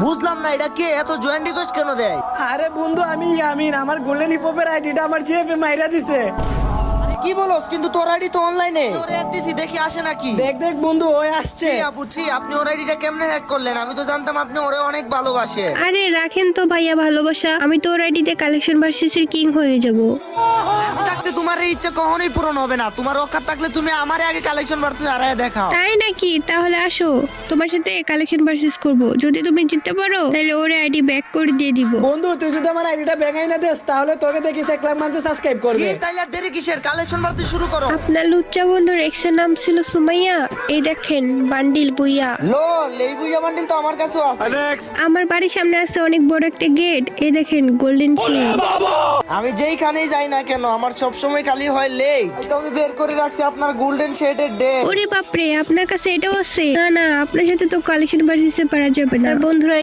বুঝলাম না এটা কে এত জয়েন্ট রিকোয়েস্ট কেন দেয়? আরে বন্ধু আমি ইয়ামিন, আমার গোল্ডেন হিপহপের আইডিটা আমার জিএফএ মাইরা দিছে। আরে কি বলস? কিন্তু তোর আইডি তো অনলাইনে। ওরে অ্যাড দিছি, দেখি আসে নাকি। দেখ দেখ বন্ধু ওই আসছে। বুঝছি, আপনি ওর আইডিটা কেমনে হ্যাক করলেন? আমি তো জানতাম আপনি ওরে অনেক ভালোবাসেন। আরে রাখেন তো ভাইয়া ভালোবাসা, আমি তো ওর আইডিতে কালেকশন ভার্সেসের কিং হয়ে যাব। আমি থাকতে তোমার এই ইচ্ছা কখনোই পূরণ হবে না। তোমার অকাত থাকলে তুমি আমারে আগে কালেকশন ভার্সেস হারায় দেখাও। তাই নাকি? তাহলে আসো, তোমার সাথে কালেকশন ভার্সেস করব। যদি তুমি জিততে পারো তাহলে ওর আইডি ব্যাক করে দিয়ে দিব। বন্ধু তুই যদি আমার আইডিটা ব্যাঙাই না দেস তাহলে তোকে দেখি 1 লাখ মানুষ সাবস্ক্রাইব করবে। তাইলে আর দেরি কিসের? কালেকশন ভার্সেস শুরু করো। আপনার লুচ্চা বন্ধুর এক্সের নাম ছিল সুমাইয়া। এই দেখেন বান্ডিল বুইয়া। লল, এই বুইয়া বান্ডিল তো আমার কাছেও আছে। আমার বাড়ির সামনে আছে অনেক বড় একটা গেট। এই দেখেন গোল্ডেন শেড। আমি যেইখানেই যাই না কেন আমার সব সময় খালি হয় লেট। তো আমি বের করে রাখছি আপনার গোল্ডেন শেডের ডেট। ওরে বাপরে, আপনার কাছে এটাও আছে? না না, আপনার সাথে তো কালেকশন ভার্সেসে পারা যাবে না। আর বন্ধুরা